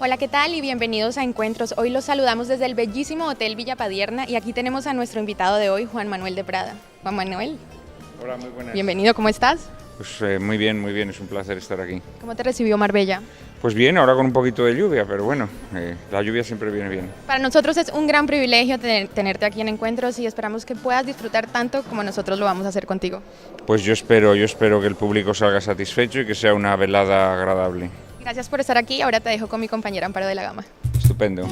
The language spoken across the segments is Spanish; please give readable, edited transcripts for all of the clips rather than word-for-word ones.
Hola, ¿qué tal? Y bienvenidos a Encuentros. Hoy los saludamos desde el bellísimo Hotel Villa Padierna y aquí tenemos a nuestro invitado de hoy, Juan Manuel de Prada. Juan Manuel. Hola, muy buenas. Bienvenido, ¿cómo estás? Pues muy bien, es un placer estar aquí. ¿Cómo te recibió Marbella? Pues bien, ahora con un poquito de lluvia, pero bueno, la lluvia siempre viene bien. Para nosotros es un gran privilegio tenerte aquí en Encuentros y esperamos que puedas disfrutar tanto como nosotros lo vamos a hacer contigo. Pues yo espero que el público salga satisfecho y que sea una velada agradable. Gracias por estar aquí, ahora te dejo con mi compañera Amparo de la Gama. Estupendo.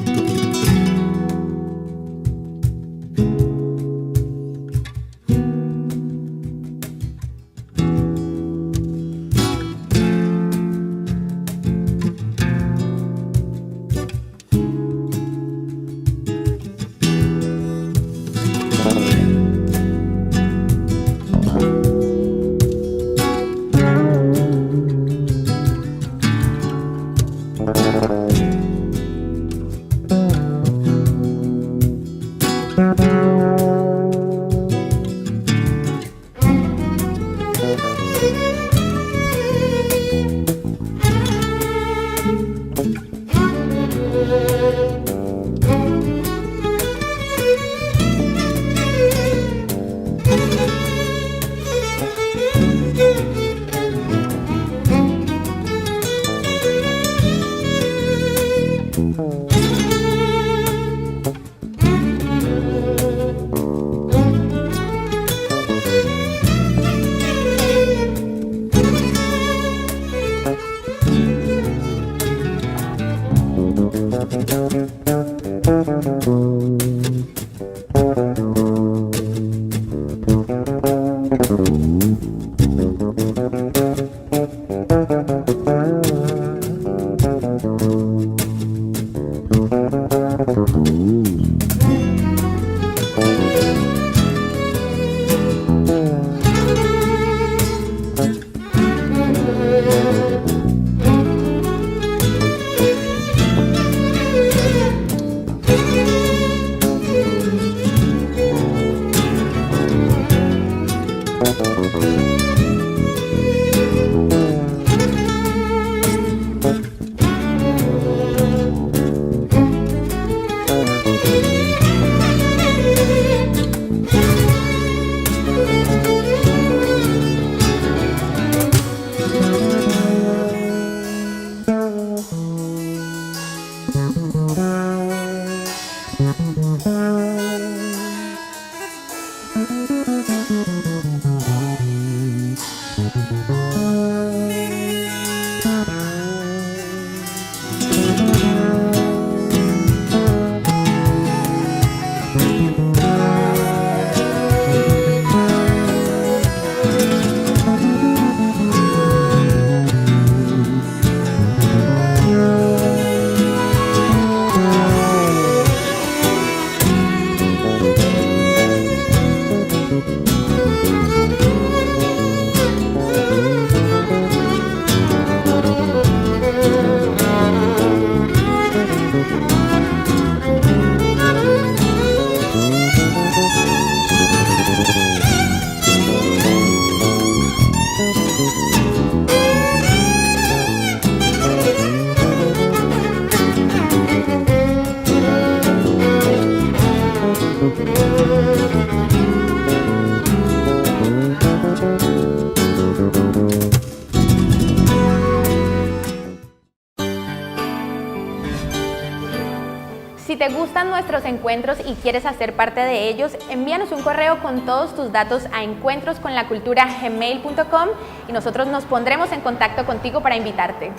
te gustan nuestros encuentros y quieres hacer parte de ellos, envíanos un correo con todos tus datos a encuentrosconlacultura@gmail.com y nosotros nos pondremos en contacto contigo para invitarte.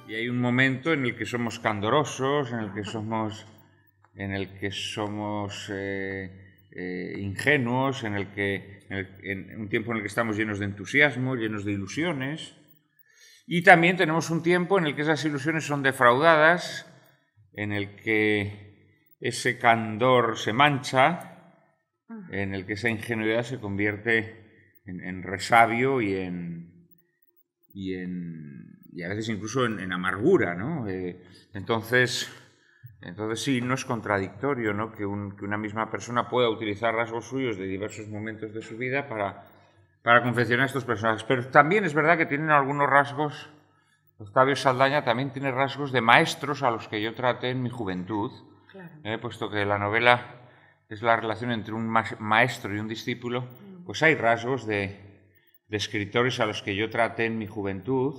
Y hay un momento en el que somos candorosos, en el que somos ingenuos, en un tiempo en el que estamos llenos de entusiasmo, llenos de ilusiones. Y también tenemos un tiempo en el que esas ilusiones son defraudadas, en el que ese candor se mancha, en el que esa ingenuidad se convierte en resabio y a veces incluso en amargura, ¿no? Entonces sí, no es contradictorio, ¿no?, que una misma persona pueda utilizar rasgos suyos de diversos momentos de su vida para confeccionar estos personajes. Pero también es verdad que tienen algunos rasgos. Octavio Saldaña también tiene rasgos de maestros a los que yo traté en mi juventud, claro. Puesto que la novela es la relación entre un maestro y un discípulo, pues hay rasgos de escritores a los que yo traté en mi juventud,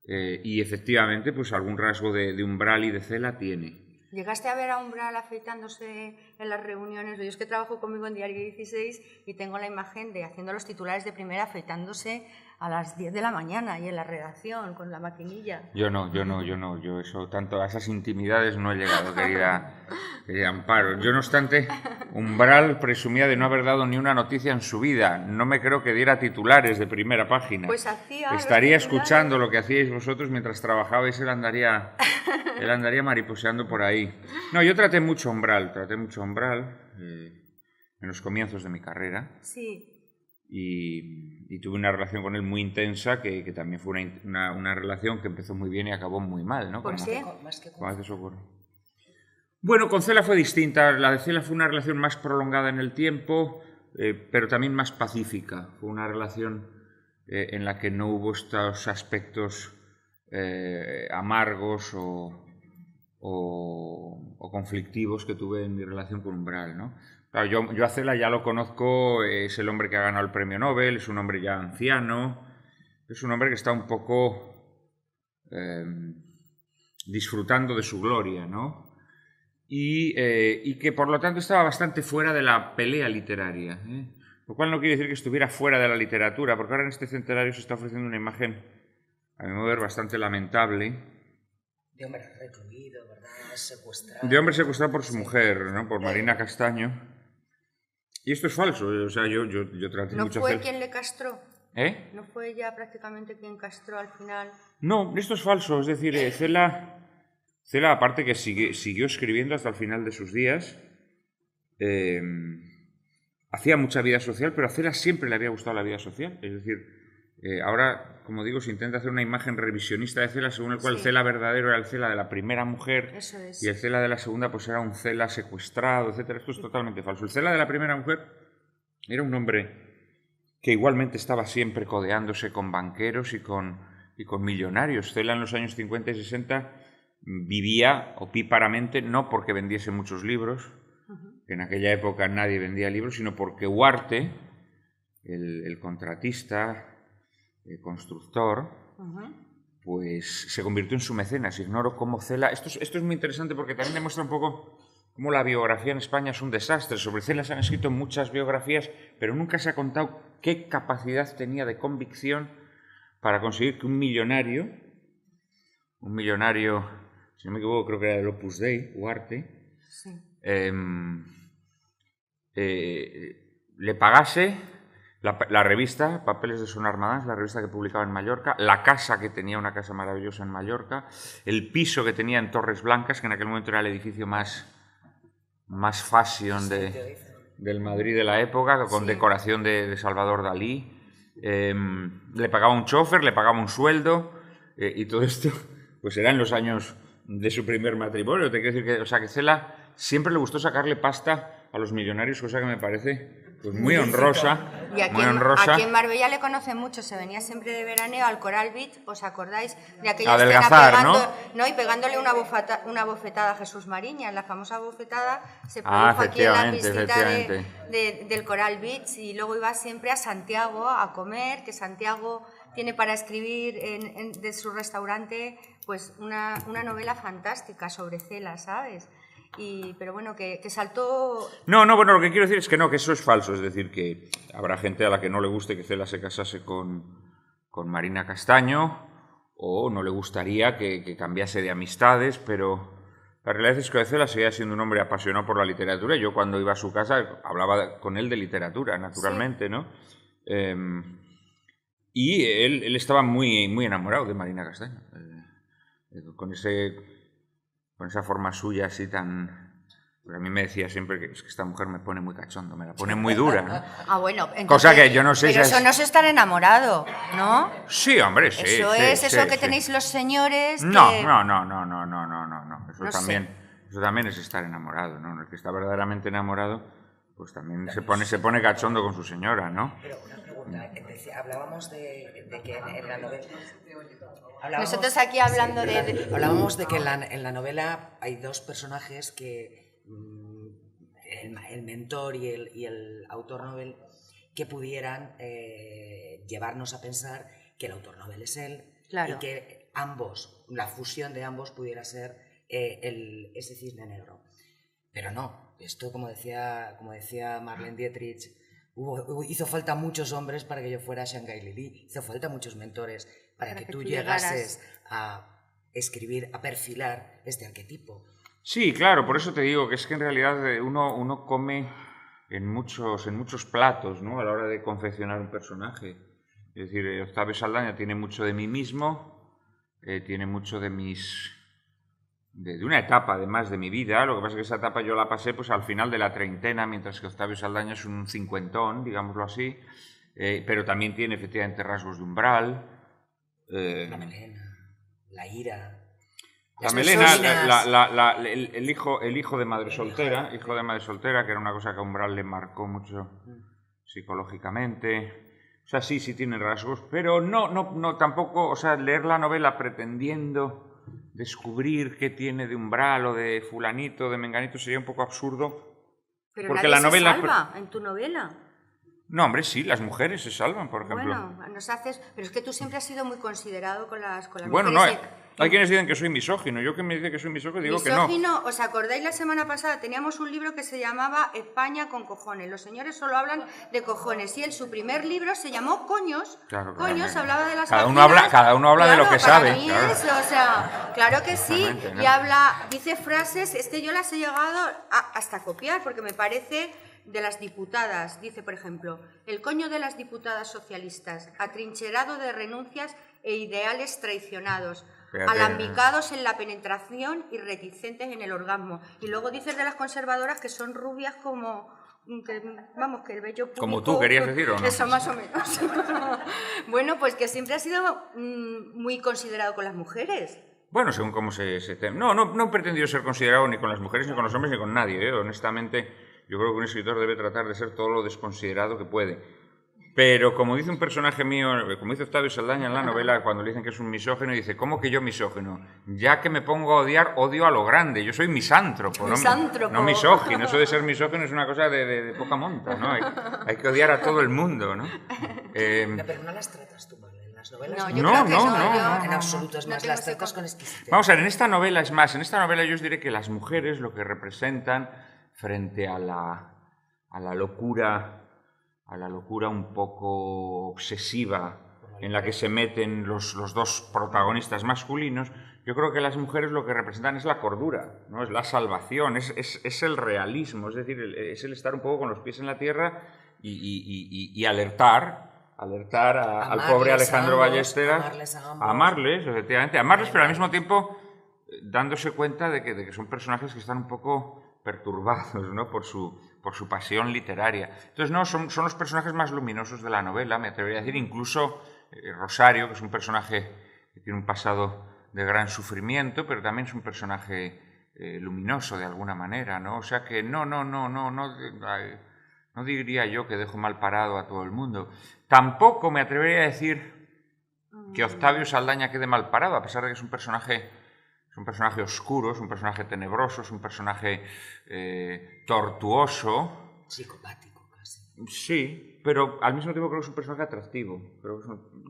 y efectivamente pues algún rasgo de Umbral y de Cela tiene. ¿Llegaste a ver a Umbral afeitándose en las reuniones? Yo es que trabajo conmigo en Diario 16 y tengo la imagen de haciendo los titulares de primera afeitándose a las 10 de la mañana y en la redacción con la maquinilla. Yo eso, tanto a esas intimidades no he llegado, querida Amparo. Yo, no obstante, Umbral presumía de no haber dado ni una noticia en su vida. No me creo que diera titulares de primera página. Pues hacía estaría escuchando lo que hacíais vosotros mientras trabajabais, él andaría mariposeando por ahí. No, yo traté mucho Umbral en los comienzos de mi carrera. Sí. Y tuve una relación con él muy intensa, que también fue una relación que empezó muy bien y acabó muy mal, ¿no? ¿Por qué? Como a veces ocurre. Bueno, con Cela fue distinta. La de Cela fue una relación más prolongada en el tiempo, pero también más pacífica. Fue una relación en la que no hubo estos aspectos amargos o conflictivos que tuve en mi relación con Umbral, ¿no? Claro, yo a Cela ya lo conozco, es el hombre que ha ganado el premio Nobel, es un hombre ya anciano, es un hombre que está un poco disfrutando de su gloria, ¿no? Y que por lo tanto estaba bastante fuera de la pelea literaria, ¿eh? Lo cual no quiere decir que estuviera fuera de la literatura, porque ahora en este centenario se está ofreciendo una imagen, a mi modo de ver, bastante lamentable. De hombre recluido, ¿verdad? Secuestrado. De hombre secuestrado por su mujer, ¿no? Por Marina Castaño. Y esto es falso, o sea, yo traté mucho... ¿No fue quien le castró? ¿Eh? ¿No fue ella prácticamente quien castró al final? No, esto es falso, es decir, Cela, aparte que siguió escribiendo hasta el final de sus días, hacía mucha vida social, pero a Cela siempre le había gustado la vida social, es decir... ahora, como digo, se intenta hacer una imagen revisionista de Cela, según el cual el Cela verdadero era el Cela de la primera mujer. Eso es. Y el Cela de la segunda pues era un Cela secuestrado, etc. Esto es totalmente falso. El Cela de la primera mujer era un hombre que igualmente estaba siempre codeándose con banqueros y con millonarios. Cela en los años 50 y 60 vivía opíparamente, no porque vendiese muchos libros, que en aquella época nadie vendía libros, sino porque Huarte, el contratista... constructor, pues se convirtió en su mecenas. Ignoro cómo Cela... Esto es muy interesante porque también demuestra un poco cómo la biografía en España es un desastre. Sobre Cela se han escrito muchas biografías, pero nunca se ha contado qué capacidad tenía de convicción para conseguir que un millonario, si no me equivoco, creo que era del Opus Dei, Huarte, sí. Le pagase... La revista, Papeles de son Armadans, la revista que publicaba en Mallorca, la casa que tenía, una casa maravillosa en Mallorca, el piso que tenía en Torres Blancas, que en aquel momento era el edificio más fashion del Madrid de la época, con decoración de Salvador Dalí. Le pagaba un chofer, le pagaba un sueldo, y todo esto pues era en los años de su primer matrimonio. Te quiero decir que Cela siempre le gustó sacarle pasta a los millonarios, cosa que me parece... pues muy honrosa, y aquí, muy honrosa. Aquí en Marbella le conocen mucho, se venía siempre de veraneo al Coral Beach, ¿os acordáis de aquella Adelgazar, escena ¿no? Y pegándole una bofetada a Jesús Mariña, la famosa bofetada se produjo aquí en la piscina del Coral Beach, y luego iba siempre a Santiago a comer, que Santiago tiene para escribir de su restaurante pues una novela fantástica sobre Cela, ¿sabes? Pero bueno, que saltó... No, bueno, lo que quiero decir es que no, que eso es falso. Es decir, que habrá gente a la que no le guste que Cela se casase con Marina Castaño, o no le gustaría que cambiase de amistades, pero la realidad es que Cela seguía siendo un hombre apasionado por la literatura. Yo cuando iba a su casa hablaba con él de literatura, naturalmente, sí. ¿No? Y él estaba muy, muy enamorado de Marina Castaño, con esa forma suya así tan... Pero a mí me decía siempre que es que esta mujer me pone muy cachondo, me la pone muy dura, ¿no? Ah, bueno, entonces, cosa que yo no sé pero si eso no es estar enamorado, ¿no? Sí, hombre, sí. Eso sí, es sí, eso sí, que sí. tenéis los señores. No. Que... No. Eso no también, sé. eso también es estar enamorado, ¿no? El que está verdaderamente enamorado, pues también se pone cachondo con su señora, ¿no? Pero una pregunta, hablábamos de que en la novela... Nosotros aquí hablando Hablábamos de que en la novela hay dos personajes que... el mentor y el autor novel, que pudieran llevarnos a pensar que el autor novel es él, claro. Y que ambos, la fusión de ambos pudiera ser ese cisne negro. Pero no, esto como decía Marlene Dietrich, hizo falta muchos hombres para que yo fuera Shanghai Lili, hizo falta muchos mentores para que tú llegases a escribir, a perfilar este arquetipo. Sí, claro, por eso te digo que es que en realidad uno come en muchos platos, ¿no? A la hora de confeccionar un personaje. Es decir, Octavio Saldaña tiene mucho de mí mismo, tiene mucho de una etapa además de mi vida. Lo que pasa es que esa etapa yo la pasé pues al final de la treintena, mientras que Octavio Saldaña es un cincuentón, digámoslo así, pero también tiene efectivamente rasgos de umbral. La melena, la ira... La melena, el hijo de madre soltera, que era una cosa que a Umbral le marcó mucho psicológicamente. O sea, sí tiene rasgos, pero no tampoco, o sea, leer la novela pretendiendo descubrir qué tiene de Umbral o de fulanito, de menganito, sería un poco absurdo. Pero porque nadie la novela se salva en tu novela. No, hombre, sí, las mujeres se salvan, por ejemplo. Bueno, pero es que tú siempre has sido muy considerado con las bueno, mujeres. No, hay quienes dicen que soy misógino. Yo que me dice que soy misógino digo misógino, que no. ¿Os acordáis la semana pasada? Teníamos un libro que se llamaba España con cojones. Los señores solo hablan de cojones. Y su primer libro se llamó Coños. Claro, Coños, hablaba de las cada uno habla claro, de lo que sabe. Mí claro. Es, o sea, claro que sí. ¿No? Y dice frases, yo las he llegado hasta copiar, porque me parece... De las diputadas, dice por ejemplo, el coño de las diputadas socialistas, atrincherado de renuncias e ideales traicionados, alambicados en la penetración y reticentes en el orgasmo. Y luego dices de las conservadoras que son rubias como... que el vello público... Como tú querías decir, ¿o no? Eso más o menos. Bueno, pues que siempre ha sido muy considerado con las mujeres. Bueno, según cómo se No he pretendido ser considerado ni con las mujeres, ni con los hombres, ni con nadie, honestamente... Yo creo que un escritor debe tratar de ser todo lo desconsiderado que puede. Pero como dice un personaje mío, como dice Octavio Saldaña en la novela, cuando le dicen que es un misógino, dice, ¿cómo que yo misógino? Ya que me pongo a odiar, odio a lo grande. Yo soy misántropo, no misógino. Eso de ser misógino es una cosa de poca monta, ¿no? Hay que odiar a todo el mundo, ¿no? Pero no las tratas tú mal. Las novelas no, en absoluto, es más, las tratas con exquisitez. Vamos a ver, en esta novela yo os diré que las mujeres lo que representan frente a la locura un poco obsesiva en la que se meten los dos protagonistas masculinos, yo creo que las mujeres lo que representan es la cordura, ¿no? Es la salvación, es el realismo, es decir, es el estar un poco con los pies en la tierra y alertar al pobre Alejandro Ballesteros, amarles, efectivamente, pero al mismo tiempo dándose cuenta de que son personajes que están un poco perturbados, ¿no? por su pasión literaria. Entonces, no, son los personajes más luminosos de la novela, me atrevería a decir, incluso Rosario, que es un personaje que tiene un pasado de gran sufrimiento, pero también es un personaje luminoso de alguna manera, ¿no? O sea que no diría yo que dejo mal parado a todo el mundo. Tampoco me atrevería a decir que Octavio Saldaña quede mal parado, a pesar de que es un personaje oscuro, es un personaje tenebroso, es un personaje tortuoso. Psicopático, casi. Sí, pero al mismo tiempo creo que es un personaje atractivo.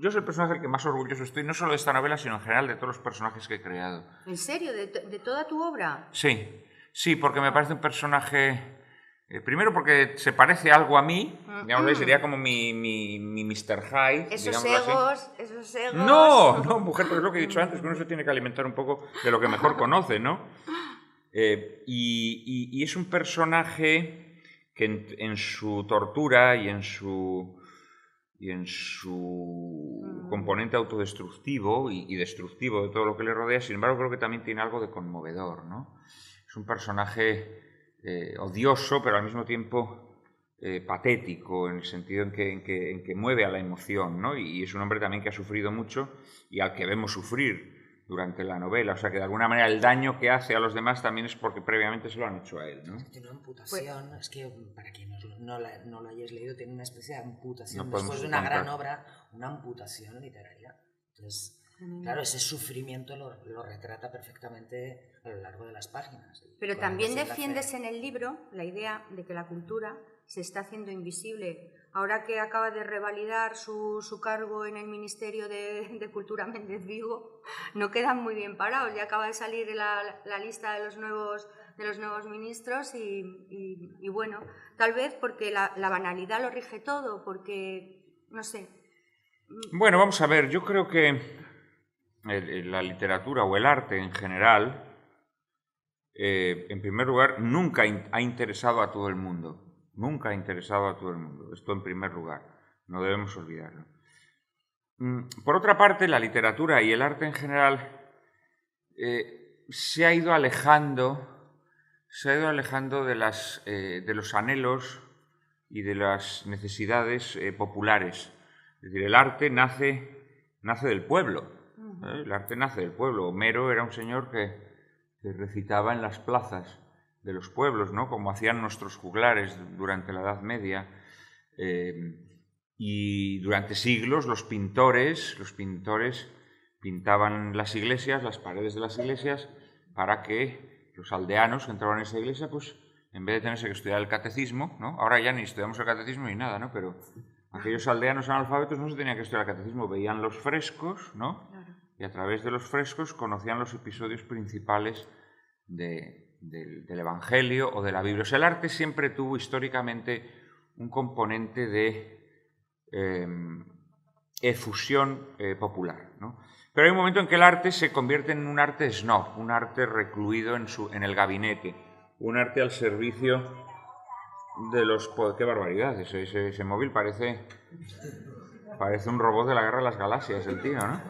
Yo soy el personaje del que más orgulloso estoy, no solo de esta novela, sino en general de todos los personajes que he creado. ¿En serio? ¿De toda tu obra? Sí, porque me parece un personaje... primero porque se parece algo a mí, digamos, sería como mi Mr. Hyde. Esos egos. No, mujer, pero es lo que he dicho antes, que uno se tiene que alimentar un poco de lo que mejor conoce, ¿no? Y es un personaje que en su tortura y en su componente autodestructivo y destructivo de todo lo que le rodea, sin embargo, creo que también tiene algo de conmovedor, ¿no? Es un personaje odioso, pero al mismo tiempo patético, en el sentido en que mueve a la emoción, ¿no? Y es un hombre también que ha sufrido mucho y al que vemos sufrir durante la novela, o sea que de alguna manera el daño que hace a los demás también es porque previamente se lo han hecho a él, ¿no? Tiene una amputación, es que para quien no lo hayáis leído, tiene una especie de amputación, No después de una gran obra, una amputación literaria. Entonces, claro, ese sufrimiento lo retrata perfectamente a lo largo de las páginas. Pero también defiendes en el libro la idea de que la cultura se está haciendo invisible. Ahora que acaba de revalidar su cargo en el Ministerio de Cultura Méndez Vigo, no quedan muy bien parados. Ya acaba de salir la lista de los nuevos ministros y bueno, tal vez porque la banalidad lo rige todo, porque, no sé. Bueno, vamos a ver, yo creo que la literatura o el arte en general, en primer lugar, nunca ha interesado a todo el mundo. Nunca ha interesado a todo el mundo. Esto en primer lugar. No debemos olvidarlo. Por otra parte, la literatura y el arte en general se ha ido alejando de los anhelos y de las necesidades populares. Es decir, el arte nace del pueblo. El arte nace del pueblo. Homero era un señor que recitaba en las plazas de los pueblos, ¿no? Como hacían nuestros juglares durante la Edad Media. Y durante siglos los pintores pintaban las iglesias, las paredes de las iglesias, para que los aldeanos que entraban en esa iglesia, pues en vez de tenerse que estudiar el catecismo, ¿no? Ahora ya ni estudiamos el catecismo ni nada, ¿no? Pero aquellos aldeanos analfabetos no se tenían que estudiar el catecismo, veían los frescos, ¿no? Y a través de los frescos conocían los episodios principales del Evangelio o de la Biblia. O sea, el arte siempre tuvo históricamente un componente de efusión popular, ¿no? Pero hay un momento en que el arte se convierte en un arte snob, un arte recluido en el gabinete, un arte al servicio de los... ¡Qué barbaridad! Ese móvil parece un robot de la Guerra de las Galaxias, el tío, ¿no?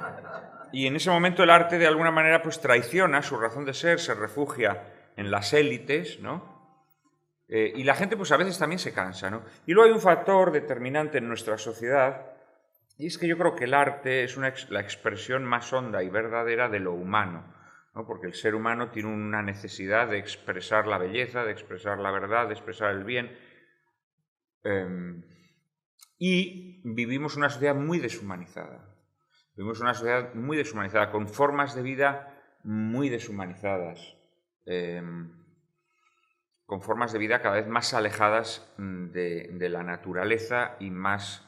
Y en ese momento el arte de alguna manera pues traiciona su razón de ser, se refugia en las élites, ¿no? Y la gente pues a veces también se cansa, ¿no? Y luego hay un factor determinante en nuestra sociedad, y es que yo creo que el arte es la expresión más honda y verdadera de lo humano, ¿no? Porque el ser humano tiene una necesidad de expresar la belleza, de expresar la verdad, de expresar el bien, y vivimos una sociedad muy deshumanizada. Vivimos una sociedad muy deshumanizada, con formas de vida muy deshumanizadas, con formas de vida cada vez más alejadas de la naturaleza y más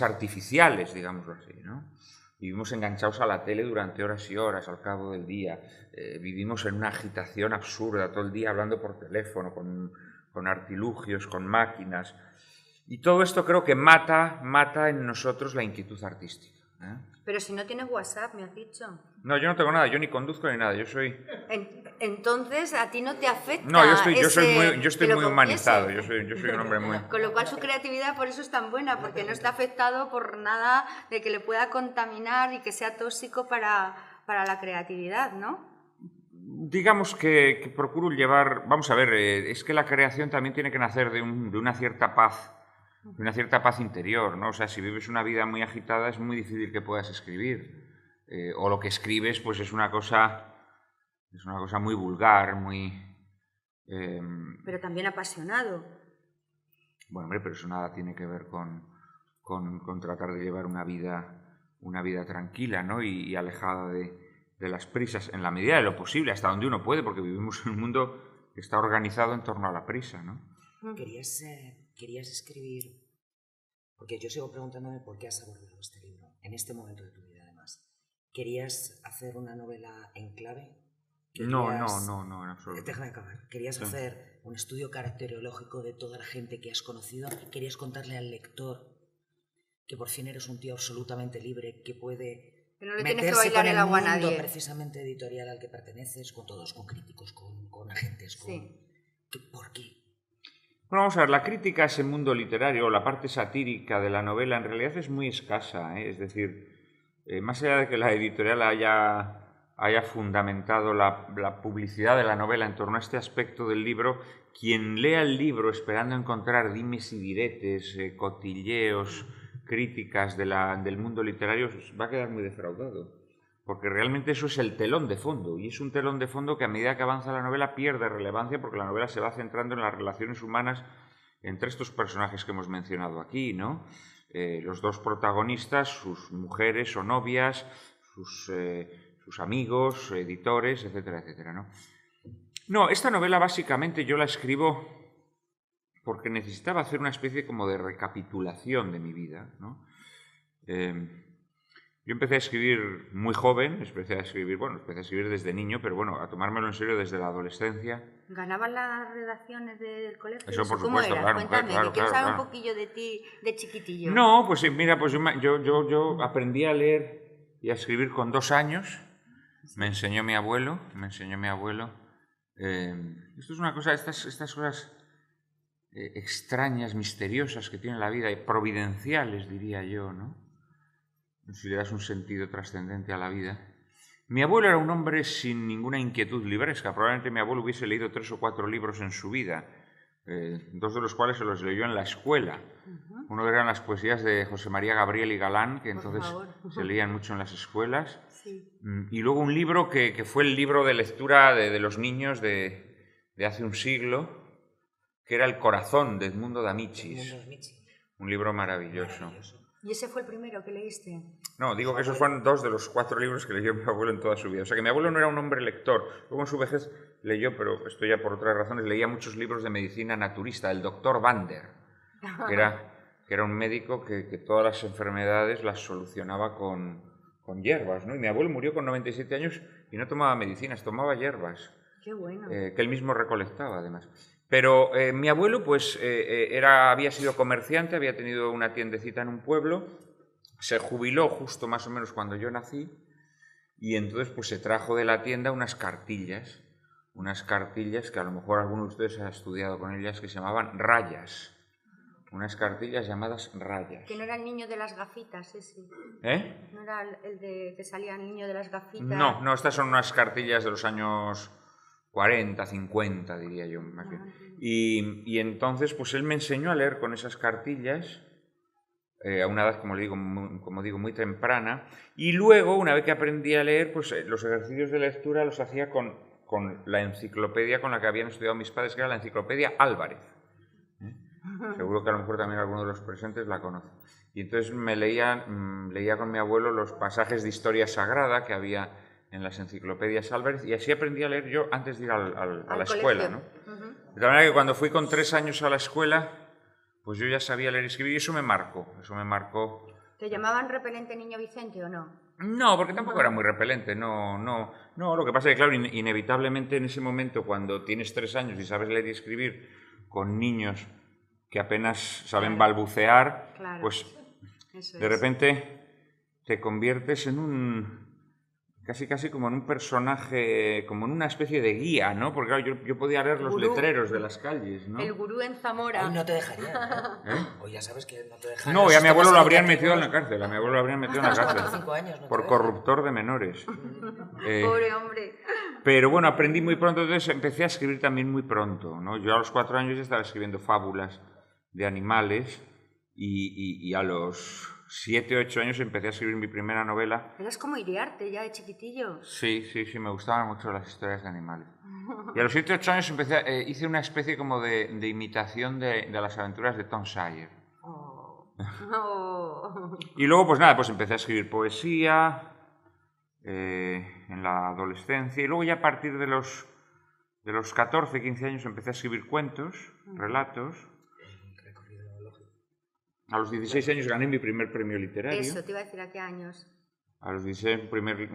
artificiales, digámoslo así, ¿no? Vivimos enganchados a la tele durante horas y horas al cabo del día, vivimos en una agitación absurda, todo el día hablando por teléfono, con artilugios, con máquinas, y todo esto creo que mata en nosotros la inquietud artística. Pero si no tienes WhatsApp, me has dicho. No, yo no tengo nada, yo ni conduzco ni nada, yo soy... Entonces, ¿a ti no te afecta? No, yo estoy muy humanizado, yo soy un hombre muy... Con lo cual su creatividad por eso es tan buena, porque no está afectado por nada de que le pueda contaminar y que sea tóxico para la creatividad, ¿no? Digamos que procuro llevar... Vamos a ver, es que la creación también tiene que nacer de una cierta paz, de una cierta paz interior, ¿no? O sea, si vives una vida muy agitada es muy difícil que puedas escribir. O lo que escribes pues es una cosa muy vulgar, muy... Pero también apasionado. Bueno, hombre, pero eso nada tiene que ver con tratar de llevar una vida tranquila, ¿no? Y alejada de las prisas, en la medida de lo posible, hasta donde uno puede, porque vivimos en un mundo que está organizado en torno a la prisa, ¿no? ¿Querías querías escribir, porque yo sigo preguntándome por qué has abordado este libro, en este momento de tu vida además. ¿Querías hacer una novela en clave? No, en absoluto. Déjame acabar. ¿Querías hacer un estudio caracterológico de toda la gente que has conocido? ¿Querías contarle al lector que por fin eres un tío absolutamente libre, que puede Que no le tienes que meterse bailar con el agua a mundo nadie? precisamente editorial al que perteneces, con todos, con críticos, con agentes, con... Sí. ¿Por qué? Bueno, vamos a ver, la crítica a ese mundo literario, la parte satírica de la novela, en realidad es muy escasa, ¿eh? Es decir, más allá de que la editorial haya fundamentado la publicidad de la novela en torno a este aspecto del libro, quien lea el libro esperando encontrar dimes y diretes, cotilleos, críticas del mundo literario, va a quedar muy defraudado. Porque realmente eso es el telón de fondo, y es un telón de fondo que a medida que avanza la novela pierde relevancia porque la novela se va centrando en las relaciones humanas entre estos personajes que hemos mencionado aquí, ¿no? Los dos protagonistas, sus mujeres o novias, sus amigos, editores, etcétera, etcétera, ¿no? No, esta novela básicamente yo la escribo porque necesitaba hacer una especie como de recapitulación de mi vida, ¿no? Yo empecé a escribir muy joven, empecé a escribir desde niño, pero bueno, a tomármelo en serio desde la adolescencia. ¿Ganaban las redacciones del colegio? Eso, por ¿Cómo supuesto, era? claro, Cuéntame, claro, que quiero saber claro. un poquillo de ti, de chiquitillo. No, pues mira, pues yo aprendí a leer y a escribir con 2 años. Me enseñó mi abuelo. Esto es una cosa, estas cosas extrañas, misteriosas que tiene la vida, y providenciales, diría yo, ¿no? Si le das un sentido trascendente a la vida. Mi abuelo era un hombre sin ninguna inquietud libresca. Probablemente mi abuelo hubiese leído 3 o 4 libros en su vida, 2 de los cuales se los leyó en la escuela. Uno eran las poesías de José María Gabriel y Galán, que entonces se leían mucho en las escuelas. Sí. Y luego un libro que fue el libro de lectura de los niños de hace un siglo, que era El corazón de Edmundo D'Amicis. Un libro maravilloso. ¿Y ese fue el primero que leíste? No, digo que esos fueron 2 de los 4 libros que leyó mi abuelo en toda su vida. O sea que mi abuelo no era un hombre lector. Luego en su vejez leyó, pero esto ya por otras razones, leía muchos libros de medicina naturista. El doctor Vander, que era un médico que todas las enfermedades las solucionaba con hierbas, ¿no? Y mi abuelo murió con 97 años y no tomaba medicinas, tomaba hierbas. Qué bueno. Que él mismo recolectaba, además. Pero mi abuelo, pues, había sido comerciante, había tenido una tiendecita en un pueblo, se jubiló justo más o menos cuando yo nací, y entonces pues se trajo de la tienda unas cartillas que a lo mejor alguno de ustedes ha estudiado con ellas, que se llamaban rayas. Unas cartillas llamadas rayas. Que no era el niño de las gafitas, ese. ¿Eh? ¿No era el de que salía el niño de las gafitas? No, estas son unas cartillas de los años 40, 50, diría yo, más bien. Y entonces, pues él me enseñó a leer con esas cartillas a una edad, como digo, muy temprana. Y luego, una vez que aprendí a leer, pues los ejercicios de lectura los hacía con la enciclopedia con la que habían estudiado mis padres, que era la enciclopedia Álvarez. Seguro que a lo mejor también alguno de los presentes la conoce. Y entonces me leía con mi abuelo los pasajes de historia sagrada que había en las enciclopedias Álvarez, y así aprendí a leer yo antes de ir a la escuela, ¿no? De tal manera que cuando fui con 3 años a la escuela, pues yo ya sabía leer y escribir, y eso me marcó. ¿Te llamaban repelente niño Vicente o no? No, porque tampoco era muy repelente, no. Lo que pasa es que, claro, inevitablemente en ese momento, cuando tienes 3 años y sabes leer y escribir con niños que apenas saben balbucear, Claro, pues eso de repente te conviertes en casi como en un personaje, como en una especie de guía, ¿no? Porque claro, yo podía leer los letreros de las calles, ¿no? El gurú en Zamora. Hoy no te dejarían, ¿no? ¿Eh? Hoy ya sabes que no te dejarían. No, ya a mi abuelo lo habrían metido en la cárcel. cárcel. 4 o 5 años, ¿no? Por corruptor de menores. Pobre hombre. Pero bueno, aprendí muy pronto, entonces empecé a escribir también muy pronto, ¿no? Yo a los 4 años ya estaba escribiendo fábulas de animales, y a los 7 o 8 años empecé a escribir mi primera novela. Eras como Iriarte ya de chiquitillo. Sí, me gustaban mucho las historias de animales. Y a los 7 o 8 años hice una especie como de imitación de las aventuras de Tom Sawyer. Y luego, pues nada, pues empecé a escribir poesía en la adolescencia, y luego ya a partir de los 14, 15 años empecé a escribir cuentos, relatos. A los 16 años gané mi primer premio literario. Eso, te iba a decir, ¿a qué años? A los 16, un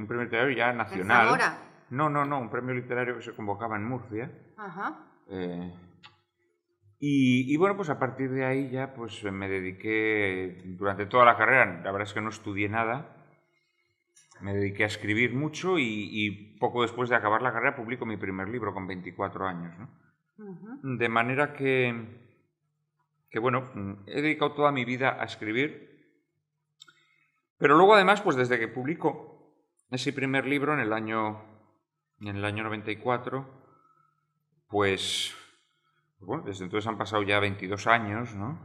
premio literario ya nacional. ¿En Zamora? No, un premio literario que se convocaba en Murcia. Ajá. Y bueno, pues a partir de ahí ya pues me dediqué durante toda la carrera, la verdad es que no estudié nada, me dediqué a escribir mucho y poco después de acabar la carrera publico mi primer libro con 24 años, ¿no? De manera que bueno, he dedicado toda mi vida a escribir, pero luego además, pues desde que publico ese primer libro en el año 94, pues bueno, desde entonces han pasado ya 22 años, ¿no?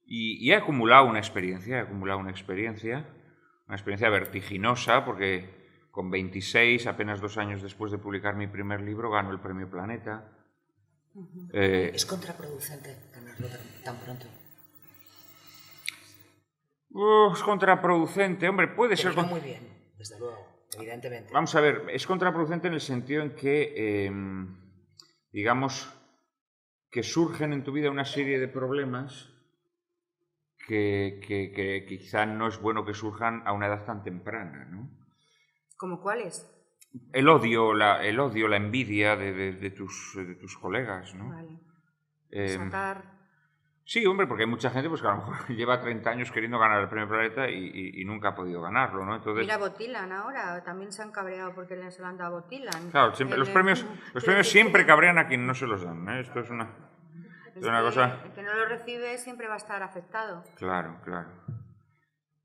Y he acumulado una experiencia, una experiencia vertiginosa, porque con 26, apenas 2 años después de publicar mi primer libro, gano el Premio Planeta. ¿Es contraproducente ganarlo tan pronto? Es contraproducente, hombre, puede ser... Muy bien, desde luego, evidentemente. Vamos a ver, es contraproducente en el sentido en que, digamos, que surgen en tu vida una serie de problemas que quizá no es bueno que surjan a una edad tan temprana, ¿no? ¿Cómo cuáles? El odio, la envidia de tus colegas, ¿no? Vale. Sacar... Sí, hombre, porque hay mucha gente pues, que a lo mejor lleva 30 años queriendo ganar el Premio Planeta y nunca ha podido ganarlo, ¿no? Entonces... Mira, Botilan ahora, también se han cabreado porque se lo han dado a Botilan. Claro, siempre, los premios siempre cabrean a quien no se los dan, ¿eh? Esto es una cosa... El que no lo recibe siempre va a estar afectado. Claro.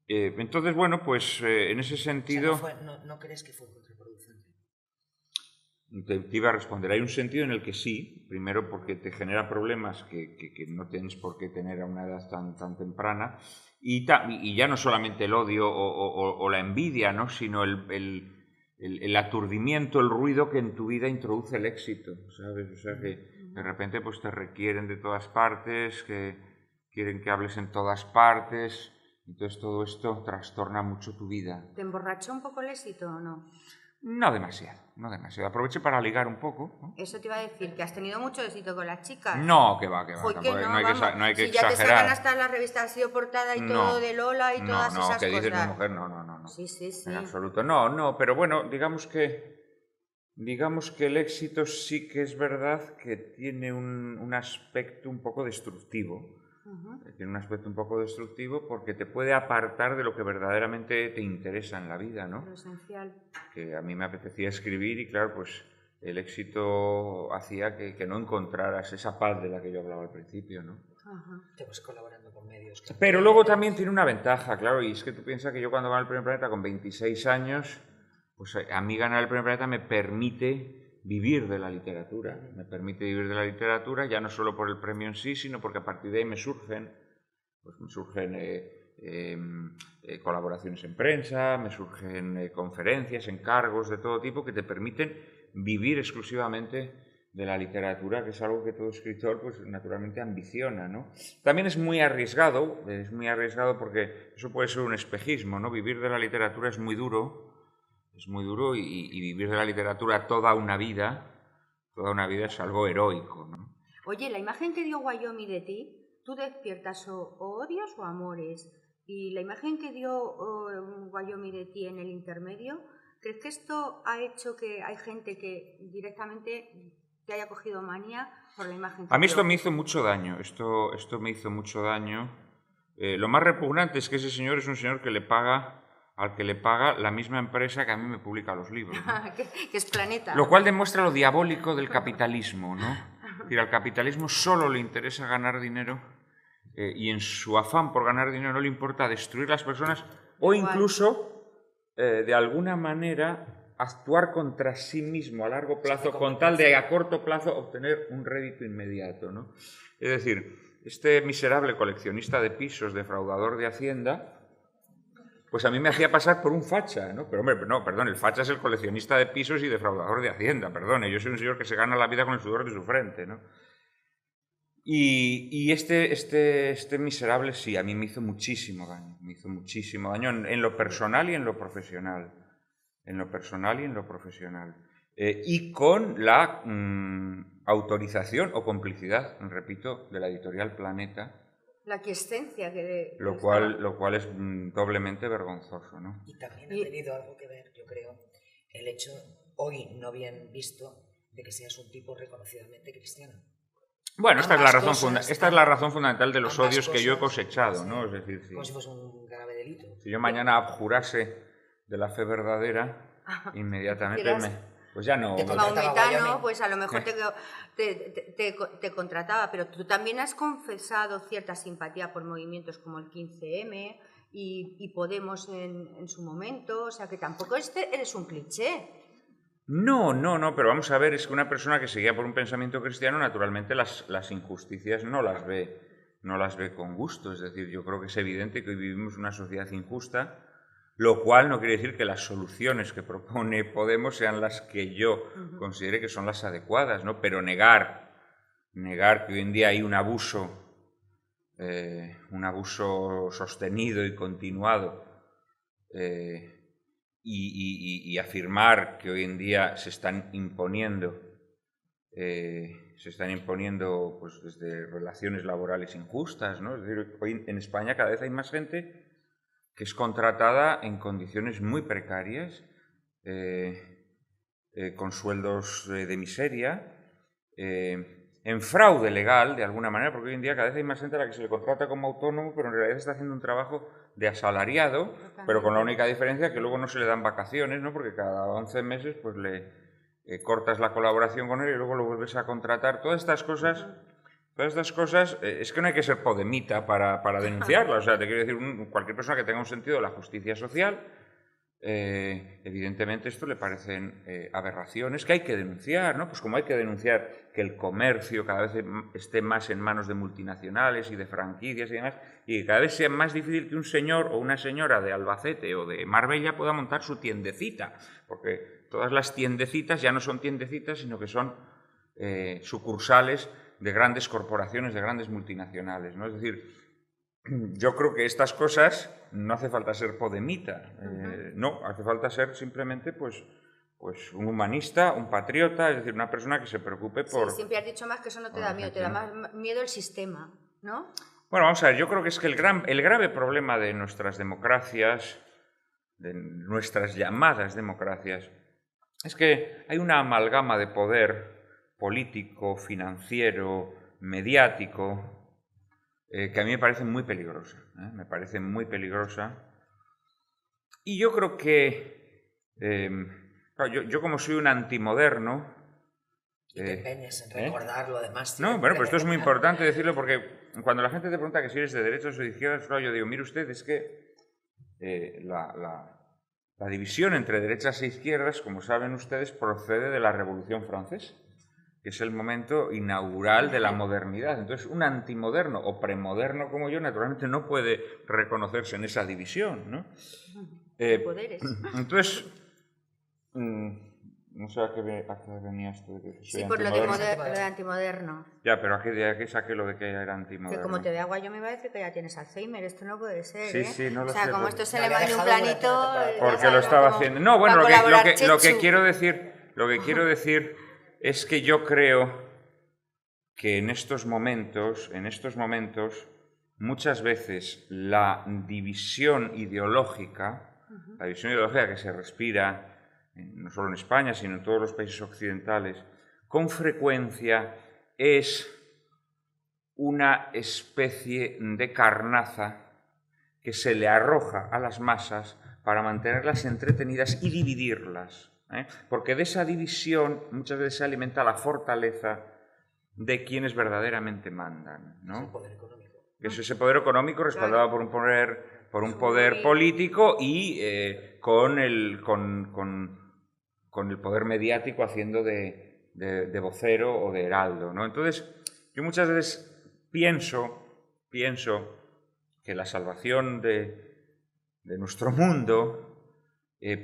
Entonces, bueno, pues en ese sentido... O sea, ¿no crees que fue contraproducente? Te iba a responder. Hay un sentido en el que sí, primero porque te genera problemas que no tienes por qué tener a una edad tan temprana, y ya no solamente el odio o la envidia, ¿no? Sino el aturdimiento, el ruido que en tu vida introduce el éxito, ¿sabes? O sea, que de repente pues te requieren de todas partes, que quieren que hables en todas partes, entonces todo esto trastorna mucho tu vida. ¿Te emborrachó un poco el éxito o no? No demasiado. Aproveché para ligar un poco, ¿no? Eso te iba a decir, que has tenido mucho éxito con las chicas. No, que va. No hay que si ya exagerar. te sacan hasta la revista Ha sido portada y todo de Lola y todas esas cosas. No, que dices mi mujer, no. Sí. En absoluto. No, pero bueno, digamos que el éxito sí que es verdad que tiene un aspecto un poco destructivo. Tiene un aspecto un poco destructivo porque te puede apartar de lo que verdaderamente te interesa en la vida, ¿no? Lo esencial. Que a mí me apetecía escribir y claro, pues el éxito hacía que no encontraras esa paz de la que yo hablaba al principio, ¿no? Te vas colaborando con medios. Pero luego también tiene una ventaja, claro, y es que tú piensas que yo cuando gané el Premio Planeta con 26 años, pues a mí ganar el Premio Planeta me permite vivir de la literatura. Me permite vivir de la literatura ya no solo por el premio en sí, sino porque a partir de ahí me surgen colaboraciones en prensa, me surgen conferencias, encargos de todo tipo que te permiten vivir exclusivamente de la literatura, que es algo que todo escritor pues naturalmente ambiciona, ¿no? También es muy arriesgado porque eso puede ser un espejismo, ¿no? Vivir de la literatura es muy duro y vivir de la literatura toda una vida es algo heroico, ¿no? Oye, la imagen que dio Wyoming de ti, ¿tú despiertas o odios o amores? Y la imagen que dio Wyoming de ti en el intermedio, ¿crees que esto ha hecho que hay gente que directamente te haya cogido manía por la imagen que A mí dio? esto me hizo mucho daño, esto me hizo mucho daño. Lo más repugnante es que ese señor es un señor al que le paga la misma empresa que a mí me publica los libros, ¿no? que es Planeta. Lo cual demuestra lo diabólico del capitalismo, ¿no? Es decir, al capitalismo solo le interesa ganar dinero y en su afán por ganar dinero no le importa destruir las personas o incluso, de alguna manera, actuar contra sí mismo a largo plazo con tal de a corto plazo obtener un rédito inmediato, ¿no? Es decir, este miserable coleccionista de pisos, defraudador de Hacienda, pues a mí me hacía pasar por un facha, ¿no? Pero hombre, no, perdón, el facha es el coleccionista de pisos y defraudador de Hacienda, perdone, yo soy un señor que se gana la vida con el sudor de su frente, ¿no? Y este miserable sí, a mí me hizo muchísimo daño en lo personal y en lo profesional, y con la autorización o complicidad, repito, de la editorial Planeta, La quiescencia que... lo cual es doblemente vergonzoso, ¿no? Y también ha tenido algo que ver, yo creo, el hecho, hoy no bien visto, de que seas un tipo reconocidamente cristiano. Bueno, esta es la razón fundamental de los ambas odios que yo he cosas, cosechado, sí, ¿no? Es decir, como si fuese un grave delito. si yo mañana abjurase de la fe verdadera, inmediatamente pues ya no... Maometano, pues a lo mejor te contrataba, pero tú también has confesado cierta simpatía por movimientos como el 15M y Podemos en su momento, o sea que tampoco eres un cliché. No, pero vamos a ver, es que una persona que se guía por un pensamiento cristiano, naturalmente las injusticias no las ve con gusto. Es decir, yo creo que es evidente que hoy vivimos una sociedad injusta, lo cual no quiere decir que las soluciones que propone Podemos sean las que yo considere que son las adecuadas, ¿no? Pero negar que hoy en día hay un abuso sostenido y continuado, y afirmar que hoy en día se están imponiendo pues desde relaciones laborales injustas, ¿no? Es decir, hoy en España cada vez hay más gente que es contratada en condiciones muy precarias, con sueldos de miseria, en fraude legal, de alguna manera, porque hoy en día cada vez hay más gente a la que se le contrata como autónomo, pero en realidad está haciendo un trabajo de asalariado, pero con la única diferencia que luego no se le dan vacaciones, ¿no? Porque cada 11 meses pues le cortas la colaboración con él y luego lo vuelves a contratar. Todas estas cosas es que no hay que ser podemita para denunciarlas. O sea, te quiero decir, cualquier persona que tenga un sentido de la justicia social, evidentemente esto le parecen aberraciones que hay que denunciar, ¿no? Pues como hay que denunciar que el comercio cada vez esté más en manos de multinacionales y de franquicias y demás, y que cada vez sea más difícil que un señor o una señora de Albacete o de Marbella pueda montar su tiendecita, porque todas las tiendecitas ya no son tiendecitas, sino que son sucursales de grandes corporaciones, de grandes multinacionales, ¿no? Es decir, yo creo que estas cosas no hace falta ser podemita, no, hace falta ser simplemente pues un humanista, un patriota, es decir, una persona que se preocupe por... Sí, siempre has dicho más que eso no te da miedo, te da más miedo el sistema, ¿no? Bueno, vamos a ver, yo creo que es que el grave problema de nuestras democracias, de nuestras llamadas democracias, es que hay una amalgama de poder político, financiero, mediático, que a mí me parece muy peligrosa, me parece muy peligrosa. Y yo creo que, yo como soy un antimoderno... Y te empeñas en recordarlo, además. No, bueno, pues esto es muy importante decirlo, porque cuando la gente te pregunta que si eres de derechas o de izquierdas, claro, yo digo, mire usted, es que la división entre derechas e izquierdas, como saben ustedes, procede de la Revolución Francesa, que es el momento inaugural de la modernidad. Entonces, un antimoderno o premoderno como yo, naturalmente, no puede reconocerse en esa división, ¿no? Poderes. Entonces, no sé a qué venía esto de que soy sí, por lo de antimoderno. Ya, pero ¿a qué saqué lo de que era antimoderno? Que como te vea agua yo me iba a decir que ya tienes Alzheimer, esto no puede ser, Sí, sí, no lo sé. O sea, como esto se le va en un planito... Porque lo estaba haciendo... No, bueno, lo que quiero decir es que yo creo que en estos momentos, muchas veces la división ideológica que se respira no solo en España, sino en todos los países occidentales, con frecuencia es una especie de carnaza que se le arroja a las masas para mantenerlas entretenidas y dividirlas, porque de esa división muchas veces se alimenta la fortaleza de quienes verdaderamente mandan, ¿no? El poder económico. Es ese poder económico respaldado por un poder político y con el poder mediático haciendo de vocero o de heraldo, ¿no? Entonces, yo muchas veces pienso que la salvación de nuestro mundo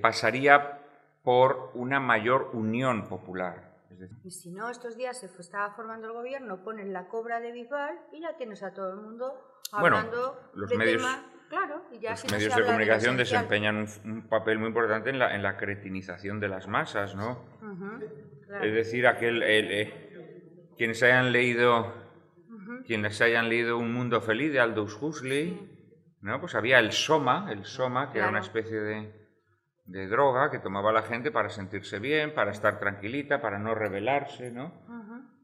pasaría por una mayor unión popular. Y si no, estos días se estaba formando el gobierno, pones la cobra de Bisbal y ya tienes a todo el mundo hablando los de medios, tema, claro, y ya los medios de comunicación desempeñan un papel muy importante en la cretinización de las masas, ¿no? Claro. Es decir, quienes hayan leído Quienes hayan leído Un mundo feliz de Aldous Huxley, ¿no? Pues había el soma, que era una especie de droga que tomaba la gente para sentirse bien, para estar tranquilita, para no rebelarse, ¿no?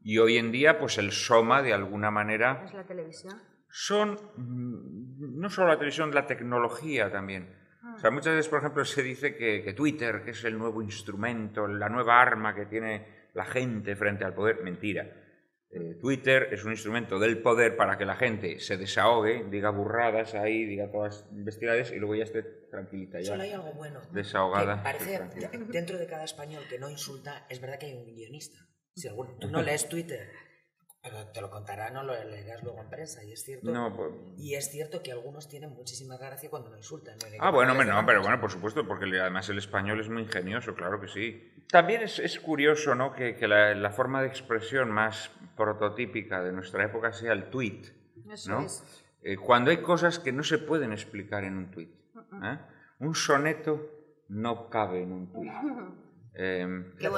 Y hoy en día, pues el soma, de alguna manera... Es la televisión. Son no solo la televisión, la tecnología también. O sea, muchas veces, por ejemplo, se dice que Twitter, que es el nuevo instrumento, la nueva arma que tiene la gente frente al poder. Mentira. Twitter es un instrumento del poder para que la gente se desahogue, diga burradas ahí, diga todas bestialidades y luego ya esté tranquilita. Ya solo hay algo bueno. Desahogada. Que parece, dentro de cada español que no insulta, es verdad que hay un guionista. Si tú no lees Twitter, pero te lo contará, no lo leerás luego en prensa, y es cierto. No, pues... Y es cierto que algunos tienen muchísima gracia cuando no insultan. Bueno, no, pero bueno, por supuesto, porque además el español es muy ingenioso, claro que sí. También es curioso, ¿no?, que la forma de expresión más prototípica de nuestra época sea el tuit, ¿no? Eso es. Cuando hay cosas que no se pueden explicar en un tuit. Un soneto no cabe en un tuit.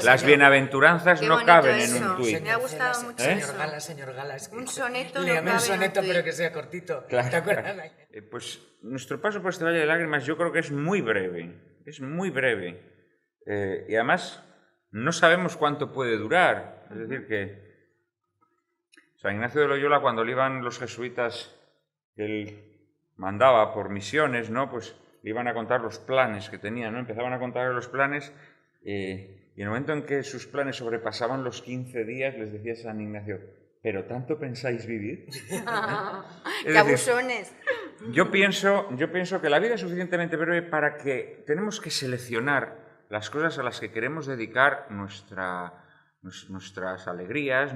Las bienaventuranzas no caben en un tuit. Me ha gustado mucho eso. Señor Galas. Un soneto no Léame cabe un soneto, en un pero que sea cortito. Claro. ¿Te acuerdas? Pues nuestro paso por este Valle de Lágrimas yo creo que es muy breve. Es muy breve. Y además no sabemos cuánto puede durar. Es decir, que San Ignacio de Loyola, cuando le iban los jesuitas que él mandaba por misiones, ¿no?, pues le iban a contar los planes que tenían, ¿no? Empezaban a contar los planes y en el momento en que sus planes sobrepasaban los 15 días, les decía San Ignacio: ¿pero tanto pensáis vivir? ¡Qué abusones! Yo pienso que la vida es suficientemente breve para que tenemos que seleccionar las cosas a las que queremos dedicar nuestras alegrías,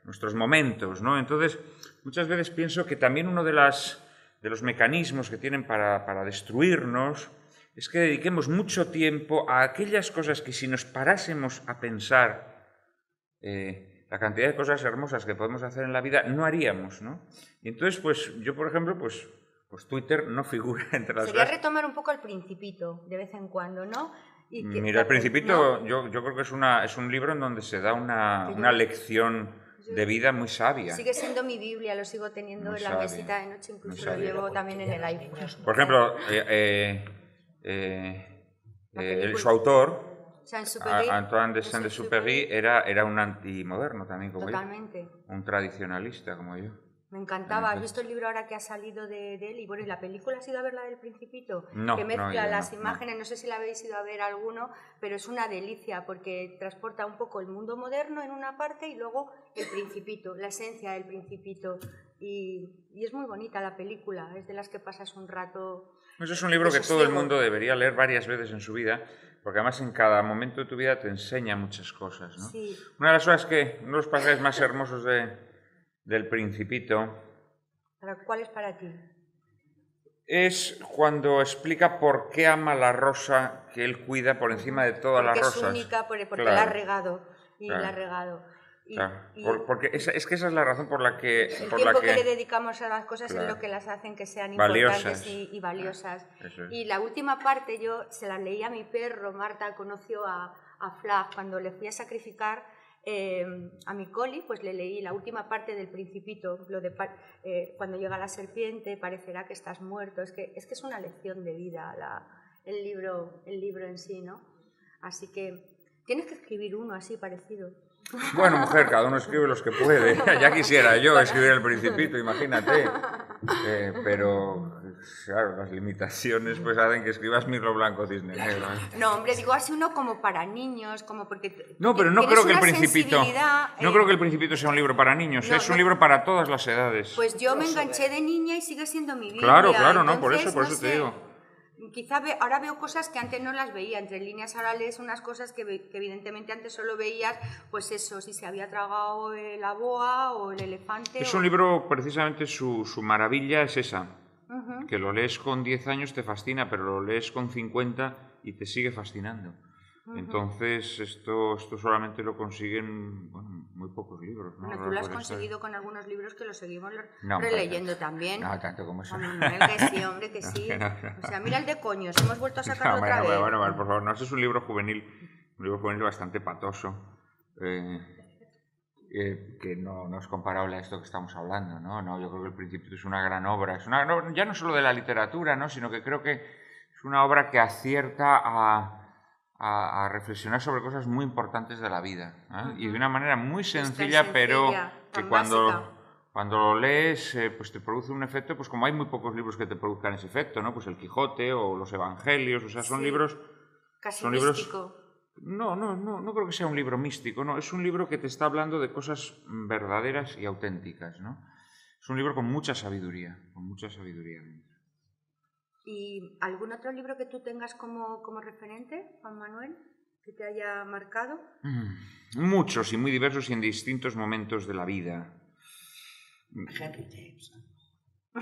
nuestros momentos, ¿no? Entonces, muchas veces pienso que también uno de los mecanismos que tienen para destruirnos es que dediquemos mucho tiempo a aquellas cosas que, si nos parásemos a pensar la cantidad de cosas hermosas que podemos hacer en la vida, no haríamos, ¿no? Y entonces, pues yo, por ejemplo, pues Twitter no figura entre las Sería retomar un poco El Principito de vez en cuando, ¿no? Mira, El Principito, ¿no? yo creo que es un libro en donde se da una lección de vida muy sabia. Sigue siendo mi Biblia, lo sigo teniendo muy en la mesita de noche, incluso lo llevo también en el iPhone. Por ejemplo, su autor, Antoine de Saint-Exupéry, era un antimoderno también, como Totalmente. yo. Un tradicionalista, como yo. Me encantaba. ¿Has visto el libro ahora que ha salido de él? Y bueno, ¿y la película has ido a ver la del Principito? No, que mezcla las imágenes, no. No sé si la habéis ido a ver alguno, pero es una delicia porque transporta un poco el mundo moderno en una parte y luego el Principito, la esencia del Principito. Y es muy bonita la película, es de las que pasas un rato... Eso es un libro que todo el mundo debería leer varias veces en su vida, porque además en cada momento de tu vida te enseña muchas cosas, ¿no? Sí. Una de las cosas uno de los pasajes más hermosos del Principito... ¿Cuál es para ti? Es cuando explica por qué ama la rosa que él cuida por encima de todas las rosas. Porque es única, porque claro. la ha regado. Y claro. la ha regado. Claro. Porque es que esa es la razón por la que... El tiempo que le dedicamos a las cosas es lo que las hacen que sean importantes y valiosas. Eso es. Y la última parte yo se la leí a mi perro. Marta conoció a Flag cuando le fui a sacrificar a mi coli, pues le leí la última parte del Principito, lo de cuando llega la serpiente parecerá que estás muerto. Es que es una lección de vida el libro en sí, ¿no? Así que tienes que escribir uno así parecido. Bueno, mujer, cada uno escribe los que puede. Ya quisiera yo escribir El Principito, imagínate. Pero, claro, las limitaciones pues hacen que escribas Mirlo Blanco, Cisne Negro. No, hombre, digo así uno como para niños, como porque... No, pero no creo que El Principito... No creo que El Principito sea un libro para niños, es un libro para todas las edades. Pues yo me enganché de niña y sigue siendo mi Biblia. Claro, entonces, no, por eso te digo. Quizá ahora veo cosas que antes no las veía, entre líneas ahora lees unas cosas que evidentemente antes solo veías, pues eso, si se había tragado la boa o el elefante. Es un libro, precisamente su maravilla es esa, que lo lees con 10 años te fascina, pero lo lees con 50 y te sigue fascinando. Entonces esto solamente lo consiguen muy pocos libros, ¿no? Bueno, tú lo has conseguido con algunos libros que los seguimos no, releyendo también. No, tanto como eso. Que sí, hombre, que sí. O sea, mira el de Coños, hemos vuelto a sacarlo otra vez. Bueno, por favor, no, este es un libro juvenil bastante patoso. que no es comparable a esto que estamos hablando, ¿no? No, yo creo que El Principito es una gran obra, ya no solo de la literatura, ¿no? Sino que creo que es una obra que acierta a reflexionar sobre cosas muy importantes de la vida, ¿eh? Y de una manera muy sencilla, pero que cuando lo lees pues te produce un efecto, pues como hay muy pocos libros que te produzcan ese efecto, ¿no? Pues el Quijote o los Evangelios, o sea, son libros... Casi son místico. No creo que sea un libro místico, no, es un libro que te está hablando de cosas verdaderas y auténticas, ¿no? Es un libro con mucha sabiduría dentro. ¿Y algún otro libro que tú tengas como referente, Juan Manuel, que te haya marcado? Muchos y muy diversos y en distintos momentos de la vida. Henry James.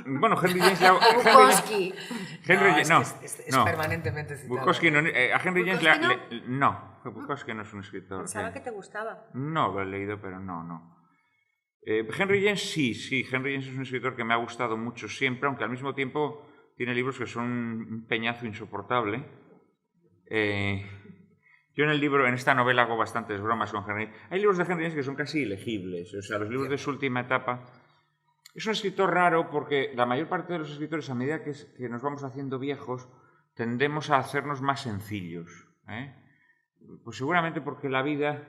Bueno, Henry James... Bukowski. Es permanentemente citado. Bukowski no, a Henry James... ¿Bukowski Bukowski no es un escritor. Pensaba que te gustaba. No, lo he leído, pero no. Henry James sí. Henry James es un escritor que me ha gustado mucho siempre, aunque al mismo tiempo tiene libros que son un peñazo insoportable. Yo en esta novela hago bastantes bromas con Henry James. Hay libros de Henry James que son casi ilegibles, o sea, los libros de su última etapa. Es un escritor raro porque la mayor parte de los escritores, a medida que nos vamos haciendo viejos, tendemos a hacernos más sencillos, ¿eh? Pues seguramente porque la vida